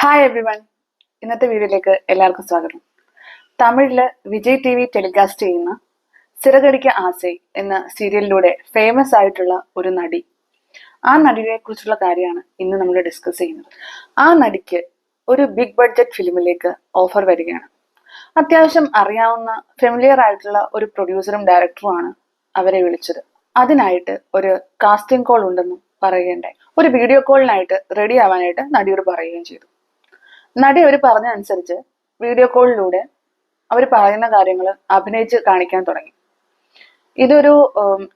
Hi every one. ഇന്നത്തെ വീഡിയോയിലേക്ക് എല്ലാവർക്കും സ്വാഗതം. തമിഴില് വിജയ് ടി വി ടെലികാസ്റ്റ് ചെയ്യുന്ന സിറകടിക്ക ആസൈ എന്ന സീരിയലിലൂടെ ഫേമസ് ആയിട്ടുള്ള ഒരു നടി, ആ നടിയെ കുറിച്ചുള്ള കാര്യമാണ് ഇന്ന് നമ്മൾ ഡിസ്കസ് ചെയ്യുന്നത്. ആ നടിക്ക് ഒരു ബിഗ് ബഡ്ജറ്റ് ഫിലിമിലേക്ക് ഓഫർ വരികയാണ്. അത്യാവശ്യം അറിയാവുന്ന ഫെമിലിയർ ആയിട്ടുള്ള ഒരു പ്രൊഡ്യൂസറും ഡയറക്ടറുമാണ് അവരെ വിളിച്ചത്. അതിനായിട്ട് ഒരു കാസ്റ്റിംഗ് കോൾ ഉണ്ടെന്നും പറയുകയുണ്ടായി. ഒരു വീഡിയോ കോളിനായിട്ട് റെഡി ആവാനായിട്ട് നടിയോട് പറയുകയും ചെയ്തു. നടി അവർ പറഞ്ഞ അനുസരിച്ച് വീഡിയോ കോളിലൂടെ അവർ പറയുന്ന കാര്യങ്ങൾ അഭിനയിച്ച് കാണിക്കാൻ തുടങ്ങി. ഇതൊരു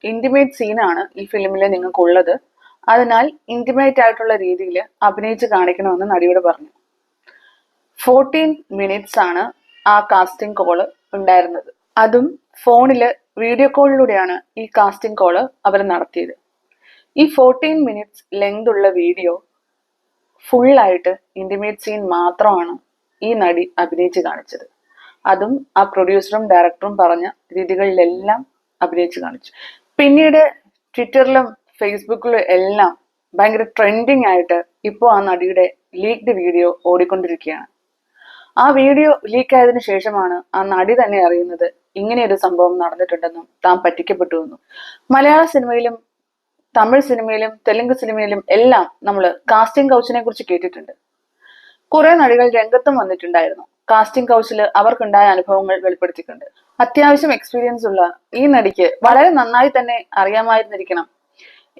ഇന്റിമേറ്റ് സീനാണ് ഈ ഫിലിമിൽ നിങ്ങൾക്കുള്ളത്. അതിനാൽ ഇന്റിമേറ്റ് ആയിട്ടുള്ള രീതിയിൽ അഭിനയിച്ച് കാണിക്കണമെന്ന് നടിയോട് പറഞ്ഞു. 14 മിനിറ്റ്സ് ആണ് ആ കാസ്റ്റിംഗ് കോള് ഉണ്ടായിരുന്നത്. അതും ഫോണില് വീഡിയോ കോളിലൂടെയാണ് ഈ കാസ്റ്റിംഗ് കോള് അവർ നടത്തിയത്. ഈ 14 മിനിറ്റ്സ് ലെങ്ത് ഉള്ള വീഡിയോ ഫുള്ളായിട്ട് ഇന്റിമേറ്റ് സീൻ മാത്രമാണ് ഈ നടി അഭിനയിച്ച് കാണിച്ചത്. അതും ആ പ്രൊഡ്യൂസറും ഡയറക്ടറും പറഞ്ഞ രീതികളിലെല്ലാം അഭിനയിച്ച് കാണിച്ചു. പിന്നീട് ട്വിറ്ററിലും ഫേസ്ബുക്കിലും എല്ലാം ഭയങ്കര ട്രെൻഡിങ് ആയിട്ട് ഇപ്പോൾ ആ നടിയുടെ ലീക്ഡ് വീഡിയോ ഓടിക്കൊണ്ടിരിക്കുകയാണ്. ആ വീഡിയോ ലീക്ക് ആയതിനു ശേഷമാണ് ആ നടി തന്നെ അറിയുന്നത് ഇങ്ങനെയൊരു സംഭവം നടന്നിട്ടുണ്ടെന്നും താൻ പറ്റിക്കപ്പെട്ടു എന്നും. മലയാള സിനിമയിലും തമിഴ് സിനിമയിലും തെലുങ്ക് സിനിമയിലും എല്ലാം നമ്മൾ കാസ്റ്റിംഗ് കൗച്ചിനെ കുറിച്ച് കേട്ടിട്ടുണ്ട്. കുറെ നടികൾ രംഗത്തും വന്നിട്ടുണ്ടായിരുന്നു. കാസ്റ്റിംഗ് കൗച്ചിൽ അവർക്കുണ്ടായ അനുഭവങ്ങൾ വെളിപ്പെടുത്തിയിട്ടുണ്ട്. അത്യാവശ്യം എക്സ്പീരിയൻസ് ഉള്ള ഈ നടിക്ക് വളരെ നന്നായി തന്നെ അറിയാമായിരുന്നിരിക്കണം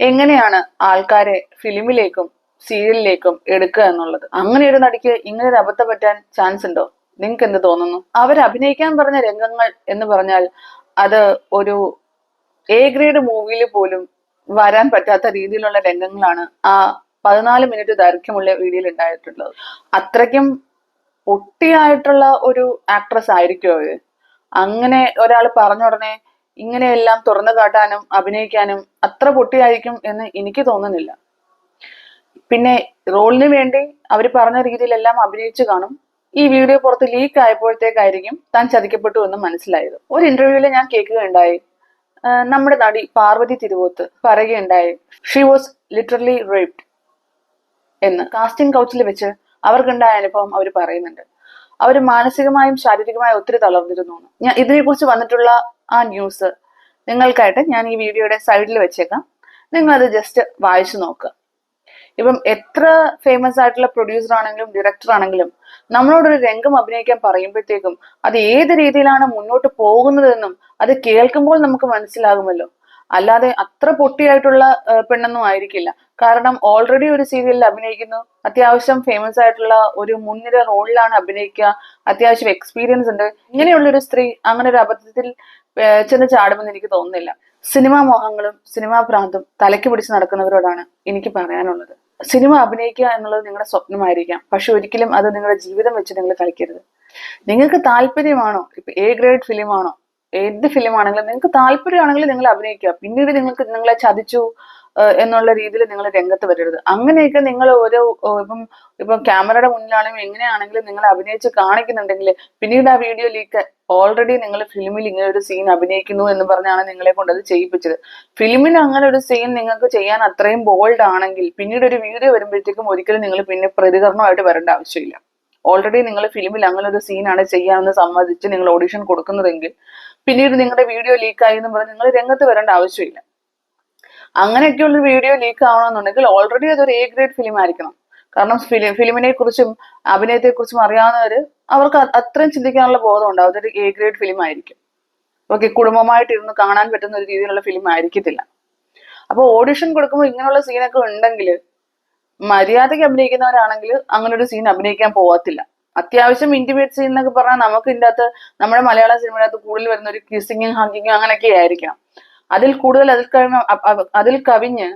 എങ്ങനെയാണ് ആൾക്കാരെ ഫിലിമിലേക്കും സീരിയലിലേക്കും എടുക്കുക എന്നുള്ളത്. അങ്ങനെ ഒരു നടിക്ക് ഇങ്ങനെ ഒരു അബദ്ധം പറ്റാൻ ചാൻസ് ഉണ്ടോ? നിങ്ങൾക്ക് എന്ത് തോന്നുന്നു? അവർ അഭിനയിക്കാൻ പറഞ്ഞ രംഗങ്ങൾ എന്ന് പറഞ്ഞാൽ അത് ഒരു എ ഗ്രേഡ് മൂവിയിൽ പോലും വരാൻ പറ്റാത്ത രീതിയിലുള്ള രംഗങ്ങളാണ് ആ 14 മിനിറ്റ് ദൈർഘ്യമുള്ള വീഡിയോയിൽ ഉണ്ടായിട്ടുള്ളത്. അത്രയ്ക്കും പൊട്ടിയായിട്ടുള്ള ഒരു ആക്ട്രസ് ആയിരിക്കും അവര്. അങ്ങനെ ഒരാൾ പറഞ്ഞ ഉടനെ ഇങ്ങനെയെല്ലാം തുറന്നു കാട്ടാനും അഭിനയിക്കാനും അത്ര പൊട്ടിയായിരിക്കും എന്ന് എനിക്ക് തോന്നുന്നില്ല. പിന്നെ റോളിന് വേണ്ടി അവർ പറഞ്ഞ രീതിയിലെല്ലാം അഭിനയിച്ചു കാണും. ഈ വീഡിയോ പുറത്ത് ലീക്ക് ആയപ്പോഴത്തേക്കായിരിക്കും താൻ ചതിക്കപ്പെട്ടു എന്ന് മനസ്സിലായത്. ഒരു ഇന്റർവ്യൂവിൽ ഞാൻ കേൾക്കുകയുണ്ടായി, നമ്മുടെ നടി പാർവതി തിരുവോത്ത് പറയുകയുണ്ടായി, ഷീ വാസ് ലിറ്ററലി റേപ്ഡ് എന്ന്. കാസ്റ്റിംഗ് കൗച്ചിൽ വെച്ച് അവർക്കുണ്ടായ അനുഭവം അവർ പറയുന്നുണ്ട്. അവർ മാനസികമായും ശാരീരികമായും ഒത്തിരി തളർന്നിരുന്നു. ഞാൻ ഇതിനെക്കുറിച്ച് വന്നിട്ടുള്ള ആ ന്യൂസ് നിങ്ങൾക്കായിട്ട് ഞാൻ ഈ വീഡിയോയുടെ സൈഡിൽ വെച്ചേക്കാം. നിങ്ങൾ അത് ജസ്റ്റ് വായിച്ചു നോക്കുക. ഇപ്പം എത്ര ഫേമസ് ആയിട്ടുള്ള പ്രൊഡ്യൂസർ ആണെങ്കിലും ഡയറക്ടർ ആണെങ്കിലും നമ്മളോടൊരു രംഗം അഭിനയിക്കാൻ പറയുമ്പോഴത്തേക്കും അത് ഏത് രീതിയിലാണ് മുന്നോട്ട് പോകുന്നതെന്നും അത് കേൾക്കുമ്പോൾ നമുക്ക് മനസ്സിലാകുമല്ലോ. അല്ലാതെ അത്ര പൊട്ടിയായിട്ടുള്ള പെണ്ണൊന്നും ആയിരിക്കില്ല. കാരണം ഓൾറെഡി ഒരു സീരിയലിൽ അഭിനയിക്കുന്നു, അത്യാവശ്യം ഫേമസ് ആയിട്ടുള്ള ഒരു മുൻനിര റോളിലാണ് അഭിനയിക്കുക, അത്യാവശ്യം എക്സ്പീരിയൻസ് ഉണ്ട്. ഇങ്ങനെയുള്ളൊരു സ്ത്രീ അങ്ങനെ ഒരു അബദ്ധത്തിൽ ചെന്ന് ചാടുമെന്ന് എനിക്ക് തോന്നുന്നില്ല. സിനിമാ മോഹങ്ങളും സിനിമാ ഭ്രാന്തും തലയ്ക്ക് പിടിച്ച് നടക്കുന്നവരോടാണ് എനിക്ക് പറയാനുള്ളത്. സിനിമ അഭിനയിക്കുക എന്നുള്ളത് നിങ്ങളുടെ സ്വപ്നമായിരിക്കാം, പക്ഷെ ഒരിക്കലും അത് നിങ്ങളുടെ ജീവിതം വെച്ച് നിങ്ങൾ കളിക്കരുത്. നിങ്ങൾക്ക് താല്പര്യമാണോ, ഇപ്പൊ എ ഗ്രേഡ് ഫിലിം ആണോ, ഏത് ഫിലിം ആണെങ്കിലും നിങ്ങൾക്ക് താല്പര്യമാണെങ്കിൽ നിങ്ങൾ അഭിനയിക്കുക. പിന്നീട് നിങ്ങളെ ചതിച്ചു എന്നുള്ള രീതിയിൽ നിങ്ങൾ രംഗത്ത് വരരുത്. അങ്ങനെയൊക്കെ നിങ്ങൾ ഓരോ ഇപ്പം ക്യാമറയുടെ മുന്നിലാണെങ്കിലും എങ്ങനെയാണെങ്കിലും നിങ്ങൾ അഭിനയിച്ച് കാണിക്കുന്നുണ്ടെങ്കിൽ പിന്നീട് ആ വീഡിയോ ലീക്ക്, ഓൾറെഡി നിങ്ങൾ ഫിലിമിൽ ഇങ്ങനെ ഒരു സീൻ അഭിനയിക്കുന്നു എന്ന് പറഞ്ഞാണ് നിങ്ങളെ കൊണ്ട് അത് ചെയ്യിപ്പിച്ചത്. ഫിലിമിൽ അങ്ങനെ ഒരു സീൻ നിങ്ങൾക്ക് ചെയ്യാൻ അത്രയും ബോൾഡ് ആണെങ്കിൽ പിന്നീട് ഒരു വീഡിയോ വരുമ്പോഴത്തേക്കും ഒരിക്കലും നിങ്ങൾ പിന്നെ പ്രതികരണമായിട്ട് വരേണ്ട ആവശ്യമില്ല. ഓൾറെഡി നിങ്ങൾ ഫിലിമിൽ അങ്ങനെ ഒരു സീനാണ് ചെയ്യാമെന്ന് സമ്മതിച്ച് നിങ്ങൾ ഓഡിഷൻ കൊടുക്കുന്നതെങ്കിൽ പിന്നീട് നിങ്ങളുടെ വീഡിയോ ലീക്കായി എന്ന് പറഞ്ഞ് നിങ്ങൾ രംഗത്ത് വരേണ്ട ആവശ്യമില്ല. അങ്ങനെയൊക്കെയുള്ള വീഡിയോ ലീക്ക് ആവണമെന്നുണ്ടെങ്കിൽ ഓൾറെഡി അതൊരു എ ഗ്രേഡ് ഫിലിം ആയിരിക്കണം. കാരണം ഫിലിമിനെ കുറിച്ചും അഭിനയത്തെ കുറിച്ചും അറിയാവുന്നവര് അവർക്ക് അത്രയും ചിന്തിക്കാനുള്ള ബോധം ഉണ്ടാവും. അതൊരു എ ഗ്രേഡ് ഫിലിം ആയിരിക്കും. ഓക്കെ, കുടുംബമായിട്ട് ഇരുന്ന് കാണാൻ പറ്റുന്ന ഒരു രീതിയിലുള്ള ഫിലിം ആയിരിക്കത്തില്ല. അപ്പൊ ഓഡിഷൻ കൊടുക്കുമ്പോൾ ഇങ്ങനെയുള്ള സീനൊക്കെ ഉണ്ടെങ്കിൽ മര്യാദയ്ക്ക് അഭിനയിക്കുന്നവരാണെങ്കിൽ അങ്ങനെ ഒരു സീൻ അഭിനയിക്കാൻ പോകത്തില്ല. അത്യാവശ്യം ഇന്റിമേറ്റ് സീൻ എന്നൊക്കെ പറഞ്ഞാൽ നമുക്ക് ഇതിൻ്റെ അകത്ത് നമ്മുടെ മലയാള സിനിമയുടെ കൂടുതൽ വരുന്ന ഒരു കിസിങ്ങും ഹഗിങ്ങും അങ്ങനെയൊക്കെ ആയിരിക്കണം. അതിൽ കൂടുതൽ അതിൽ കവിഞ്ഞ്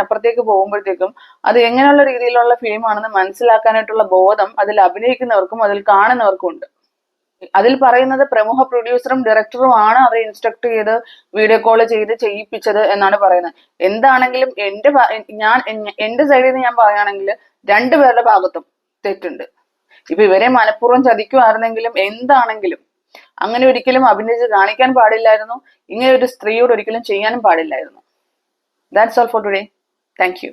അപ്പുറത്തേക്ക് പോകുമ്പോഴത്തേക്കും അത് എങ്ങനെയുള്ള രീതിയിലുള്ള ഫിലിമാണെന്ന് മനസ്സിലാക്കാനായിട്ടുള്ള ബോധം അതിൽ അഭിനയിക്കുന്നവർക്കും അതിൽ കാണുന്നവർക്കും ഉണ്ട്. അതിൽ പറയുന്നത് പ്രമുഖ പ്രൊഡ്യൂസറും ഡയറക്ടറും ആണ് അവരെ ഇൻസ്ട്രക്ട് ചെയ്ത് വീഡിയോ കോൾ ചെയ്ത് ചെയ്യിപ്പിച്ചത് എന്നാണ് പറയുന്നത്. എന്താണെങ്കിലും എന്റെ സൈഡിൽ നിന്ന് ഞാൻ പറയുകയാണെങ്കിൽ രണ്ടുപേരുടെ ഭാഗത്തും തെറ്റുണ്ട്. ഇപ്പൊ ഇവരെ മനഃപൂർവ്വം ചതിക്കുമായിരുന്നെങ്കിലും എന്താണെങ്കിലും അങ്ങനെ ഒരിക്കലും അഭിനയിച്ച് കാണിക്കാൻ പാടില്ലായിരുന്നു. ഇങ്ങനെ ഒരു സ്ത്രീയോട് ഒരിക്കലും ചെയ്യാനും പാടില്ലായിരുന്നു. That's all for today. Thank you.